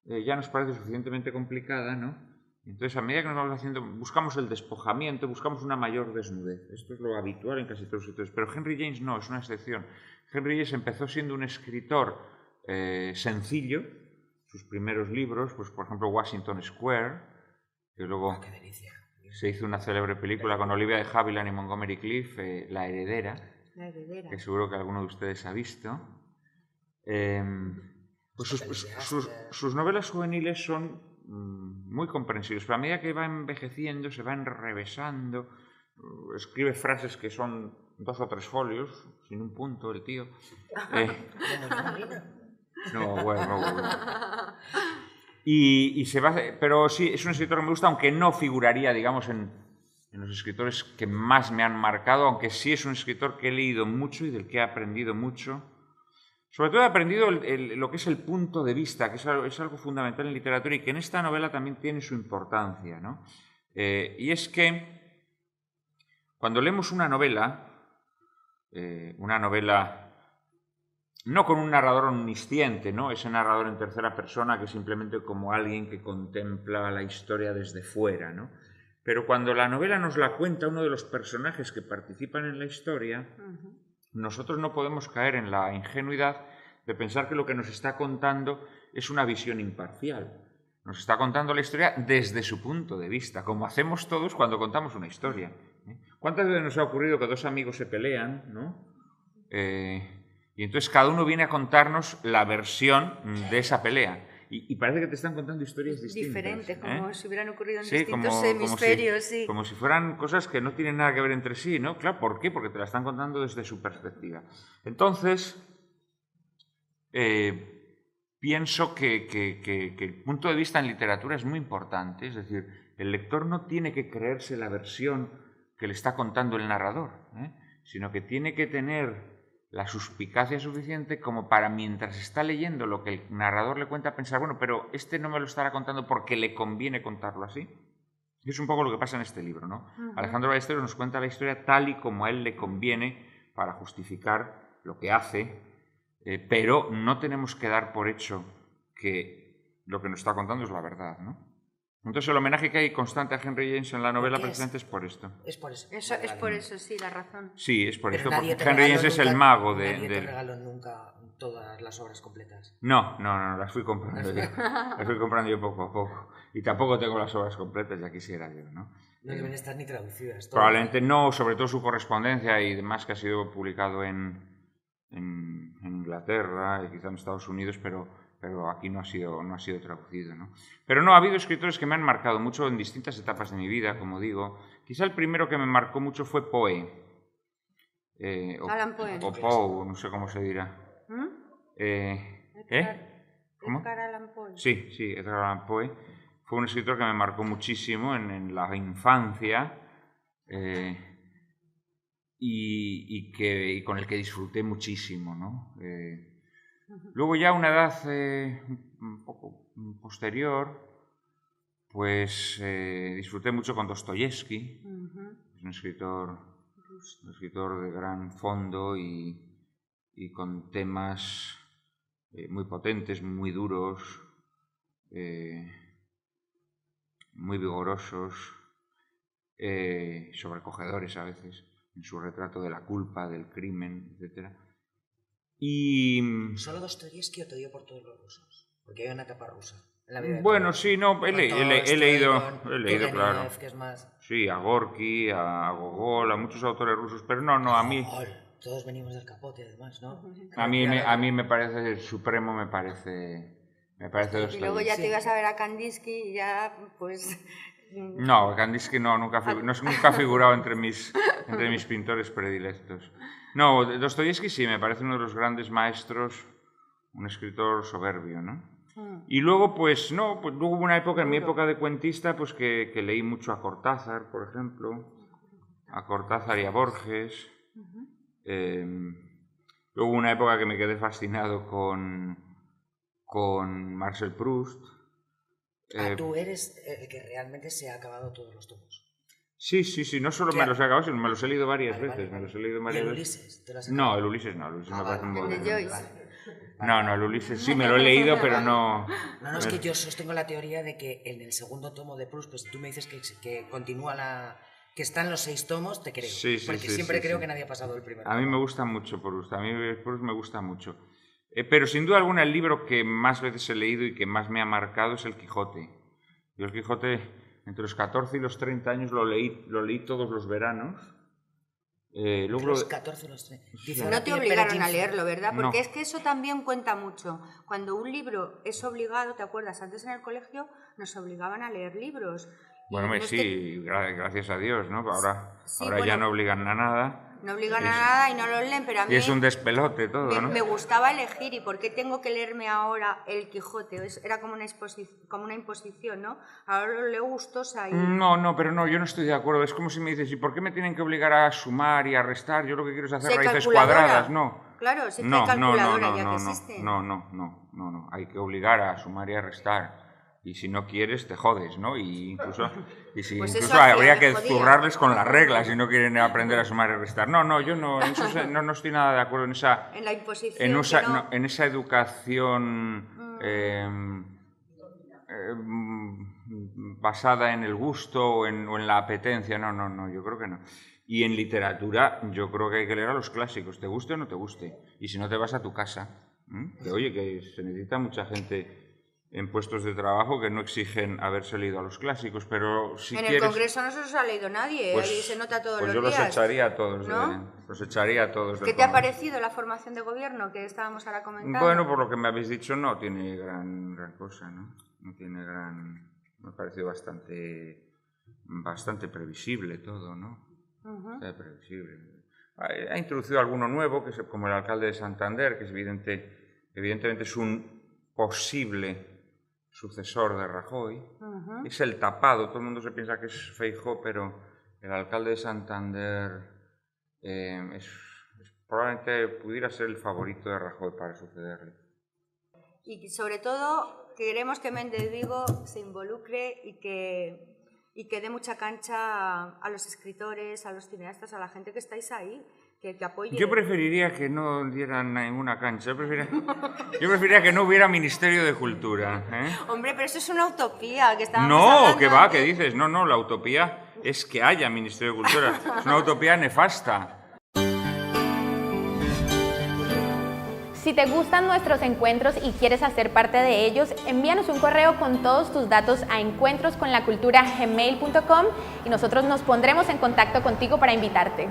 ya nos parece suficientemente complicada, ¿no? Entonces, a medida que nos vamos haciendo, buscamos el despojamiento, buscamos una mayor desnudez. Esto es lo habitual en casi todos los escritores. Pero Henry James no, es una excepción. Henry James empezó siendo un escritor sencillo. Sus primeros libros, pues por ejemplo Washington Square, que luego se hizo una célebre película con Olivia de Havilland y Montgomery Clift, La heredera, que seguro que alguno de ustedes ha visto. Pues sus novelas juveniles son muy comprensibles, pero a medida que va envejeciendo se va enrevesando, escribe frases que son 2 o 3 folios, sin un punto el tío. Y se va, pero sí, es un escritor que me gusta, aunque no figuraría, digamos, en los escritores que más me han marcado, aunque sí es un escritor que he leído mucho y del que he aprendido mucho. Sobre todo he aprendido lo que es el punto de vista, que es algo fundamental en literatura y que en esta novela también tiene su importancia, ¿no? Y es que cuando leemos una novela no con un narrador omnisciente, ¿no? Ese narrador en tercera persona que es simplemente como alguien que contempla la historia desde fuera, ¿no? Pero cuando la novela nos la cuenta uno de los personajes que participan en la historia, nosotros no podemos caer en la ingenuidad de pensar que lo que nos está contando es una visión imparcial. Nos está contando la historia desde su punto de vista, como hacemos todos cuando contamos una historia. ¿Cuántas veces nos ha ocurrido que 2 amigos se pelean, ¿no? Y entonces cada uno viene a contarnos la versión de esa pelea. Y parece que te están contando historias distintas. Diferentes, como si hubieran ocurrido en sí, distintos hemisferios. Como si fueran cosas que no tienen nada que ver entre sí, ¿no? Claro, ¿por qué? Porque te la están contando desde su perspectiva. Entonces, pienso que el punto de vista en literatura es muy importante. Es decir, el lector no tiene que creerse la versión que le está contando el narrador, sino que tiene que tener la suspicacia suficiente como para, mientras está leyendo lo que el narrador le cuenta, pensar, bueno, pero este no me lo estará contando porque le conviene contarlo así. Y es un poco lo que pasa en este libro, ¿no? Alejandro Ballesteros nos cuenta la historia tal y como a él le conviene para justificar lo que hace, pero no tenemos que dar por hecho que lo que nos está contando es la verdad, ¿no? Entonces el homenaje que hay constante a Henry James en la novela precisamente es por esto. Es por eso. Eso es por eso, sí, la razón. Sí, es por Pero esto, porque Henry James es el mago de... Nadie te regaló nunca todas las obras completas. No, las fui comprando yo. Las fui comprando yo poco a poco. Y tampoco tengo las obras completas, ya quisiera yo, ¿no? No deben estar ni traducidas. Probablemente no, sobre todo su correspondencia y demás que ha sido publicado en Inglaterra y quizá en Estados Unidos, pero aquí no ha sido traducido, ¿no? Pero no, ha habido escritores que me han marcado mucho en distintas etapas de mi vida, como digo. Quizá el primero que me marcó mucho fue Poe. Alan Poe. O Poe, no sé cómo se dirá. ¿Cómo? Edgar Allan Poe. Sí, Edgar Allan Poe. Fue un escritor que me marcó muchísimo en la infancia y con el que disfruté muchísimo, ¿no? Luego ya a una edad un poco posterior, pues disfruté mucho con Dostoyevsky, es un escritor de gran fondo y con temas muy potentes, muy duros, muy vigorosos, sobrecogedores a veces, en su retrato de la culpa, del crimen, etc. Y... ¿Solo Dostoyevsky o te dio por todos los rusos? Porque hay una etapa rusa en la vida de Bueno, todos. sí, no, he leído, claro. Que es más... Sí, a Gorky, a Gogol, a muchos autores rusos, pero no, a mí... Todos venimos del capote, además, ¿no? A mí me parece el supremo, me parece Dostoyevsky. Y luego ya te ibas a ver a Kandinsky y ya, pues... No, Kandinsky nunca ha figurado entre mis pintores predilectos. No, Dostoyevsky sí, me parece uno de los grandes maestros, un escritor soberbio, ¿no? Y luego, pues luego hubo una época, en mi época de cuentista, pues que leí mucho a Cortázar, por ejemplo, a Cortázar y a Borges. Luego hubo una época que me quedé fascinado con Marcel Proust. Tú eres el que realmente se ha acabado todos los tomos. Sí, no solo me los he acabado, sino me los he leído varias veces. ¿Y el Ulises? ¿Te lo has acabado? No, el Ulises no, el Ulises me parece un ¿El de bodrio. Joyce? No, el Ulises sí me lo he leído, pero no... No, es que yo sostengo la teoría de que en el segundo tomo de Proust, pues si tú me dices que continúa que están los 6 tomos, te creo. Sí, porque siempre creo que nadie ha pasado el primero. A mí me gusta mucho Proust, me gusta mucho. Pero sin duda alguna el libro que más veces he leído y que más me ha marcado es El Quijote. Yo El Quijote, entre los 14 y los 30 años, lo leí todos los veranos. Luego los 14 y los 30. No te obligaron a leerlo, ¿verdad? Porque No. es que eso también cuenta mucho. Cuando un libro es obligado, ¿te acuerdas? Antes en el colegio nos obligaban a leer libros. Bueno, No es sí, gracias a Dios, ¿no? Ahora bueno, ya no obligan a nada. No obligan a nada y no lo leen, pero a mí Y es un despelote todo, ¿no? me gustaba elegir. ¿Y por qué tengo que leerme ahora El Quijote? Era como una imposición, ¿no? Ahora lo leo gustosa y... No, pero no, yo no estoy de acuerdo. Es como si me dices, ¿y por qué me tienen que obligar a sumar y a restar? Yo lo que quiero es hacer Si hay raíces calculadora. cuadradas, no. Claro, sí que hay calculadora ya que existe. No. Hay que obligar a sumar y a restar. Y si no quieres, te jodes, ¿no? Pues Incluso eso habría hacía, que me jodía. zurrarles con las reglas si no quieren aprender a sumar y restar. Yo no estoy nada de acuerdo en esa... En la imposición. En esa educación basada en el gusto o en la apetencia. No, yo creo que no. Y en literatura yo creo que hay que leer a los clásicos, te guste o no te guste. Y si no, te vas a tu casa. Que oye, que se necesita mucha gente en puestos de trabajo que no exigen haberse leído a los clásicos, pero si en quieres... el Congreso no se los ha leído nadie, Pues, ahí se nota todos pues los yo días. los echaría a todos, ¿no? Los echaría a todos. ¿Qué te ha parecido la formación de gobierno que estábamos ahora comentando? Bueno, por lo que me habéis dicho, no tiene gran cosa, ¿no? No tiene gran... Me ha parecido bastante previsible todo, ¿no? Bastante previsible. Ha introducido alguno nuevo, que es como el alcalde de Santander, que es evidentemente es un posible sucesor de Rajoy. Es el tapado, todo el mundo se piensa que es Feijóo, pero el alcalde de Santander probablemente pudiera ser el favorito de Rajoy para sucederle. Y sobre todo queremos que Méndez Vigo se involucre y que dé mucha cancha a los escritores, a los cineastas, a la gente que estáis ahí, que apoye. Yo preferiría que no dieran ninguna cancha. Yo preferiría que no hubiera Ministerio de Cultura. Hombre, pero eso es una utopía que estábamos No, hablando que va, antes. ¿qué dices? No, la utopía es que haya Ministerio de Cultura. Es una utopía nefasta. Si te gustan nuestros encuentros y quieres hacer parte de ellos, envíanos un correo con todos tus datos a encuentrosconlacultura@gmail.com y nosotros nos pondremos en contacto contigo para invitarte.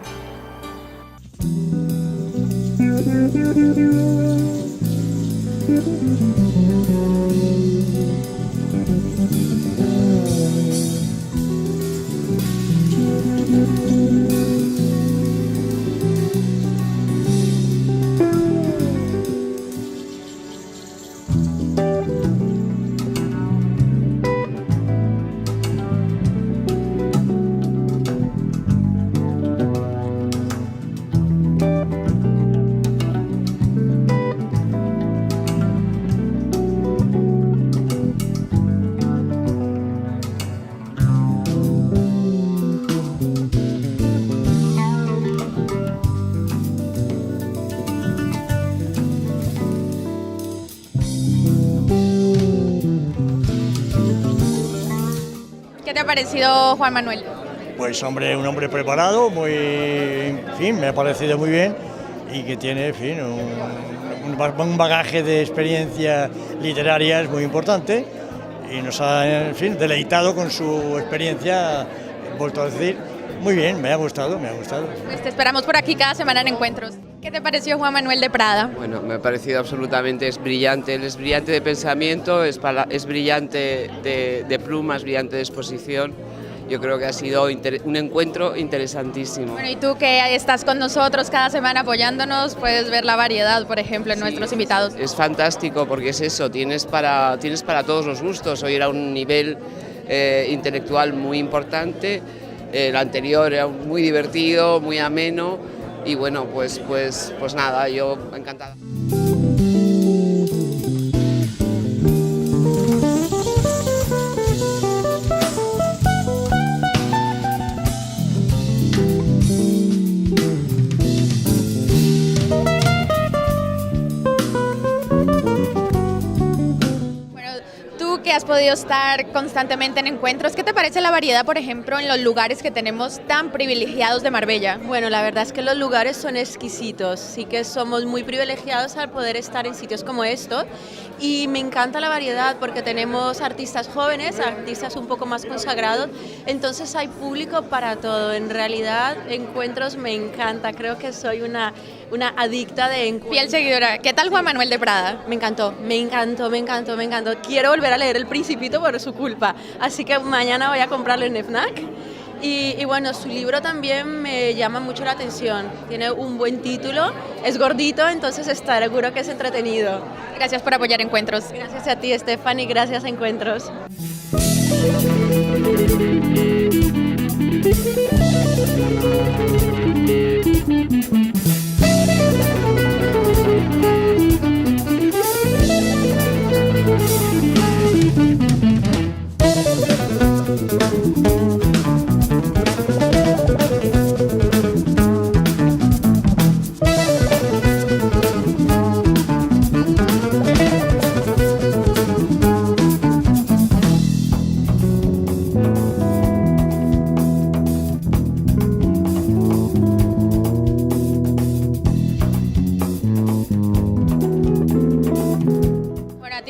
te ha parecido Juan Manuel? Pues hombre, un hombre preparado, muy, en fin, me ha parecido muy bien y que tiene, en fin, un bagaje de experiencia literaria es muy importante y nos ha, en fin, deleitado con su experiencia, vuelto a decir, muy bien, me ha gustado, me ha gustado. Pues te esperamos por aquí cada semana en Encuentros. ¿Qué te pareció Juan Manuel de Prada? Bueno, me ha parecido absolutamente, es brillante, él es brillante de pensamiento, es brillante de plumas, brillante de exposición. Yo creo que ha sido un encuentro interesantísimo. Bueno, y tú que estás con nosotros cada semana apoyándonos, puedes ver la variedad, por ejemplo, en nuestros invitados. Es fantástico porque es eso, tienes para todos los gustos. Hoy era un nivel intelectual muy importante, el anterior era muy divertido, muy ameno y bueno, pues nada, yo encantada. Que has podido estar constantemente en encuentros, ¿qué te parece la variedad, por ejemplo, en los lugares que tenemos tan privilegiados de Marbella? Bueno, la verdad es que los lugares son exquisitos, sí que somos muy privilegiados al poder estar en sitios como estos y me encanta la variedad porque tenemos artistas jóvenes, artistas un poco más consagrados, entonces hay público para todo. En realidad, Encuentros me encanta, creo que soy una adicta de encuentros. Fiel seguidora. ¿Qué tal Juan Manuel de Prada? Me encantó, me encantó, me encantó, me encantó. Quiero volver a leer El Principito por su culpa, así que mañana voy a comprarlo en FNAC. Y bueno, su libro también me llama mucho la atención. Tiene un buen título, es gordito, entonces está seguro que es entretenido. Gracias por apoyar Encuentros. Gracias a ti, Stephanie, gracias a Encuentros.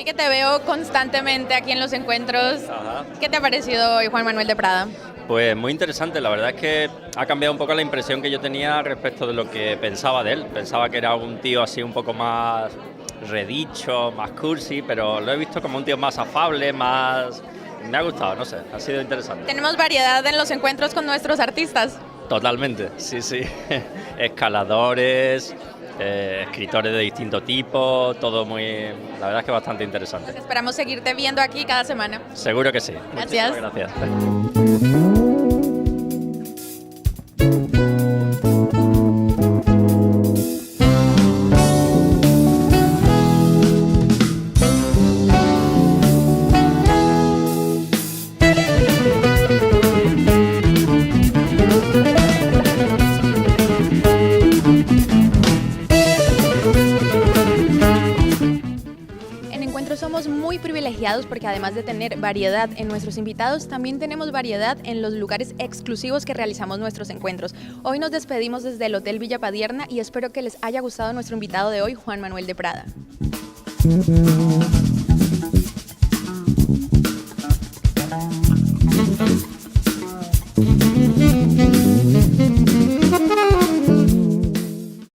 Que te veo constantemente aquí en los encuentros. Ajá. ¿Qué te ha parecido hoy Juan Manuel de Prada? Pues muy interesante, la verdad es que ha cambiado un poco la impresión que yo tenía respecto de lo que pensaba de él. Pensaba que era un tío así un poco más redicho, más cursi, pero lo he visto como un tío más afable, más... Me ha gustado, no sé, ha sido interesante. Tenemos variedad en los encuentros con nuestros artistas. Totalmente, sí, sí. Escaladores, escritores de distinto tipo, todo muy... La verdad es que bastante interesante. Pues esperamos seguirte viendo aquí cada semana. Seguro que sí. Gracias. Muchísimas gracias. Somos muy privilegiados porque además de tener variedad en nuestros invitados, también tenemos variedad en los lugares exclusivos que realizamos nuestros encuentros. Hoy nos despedimos desde el Hotel Villa Padierna y espero que les haya gustado nuestro invitado de hoy, Juan Manuel de Prada.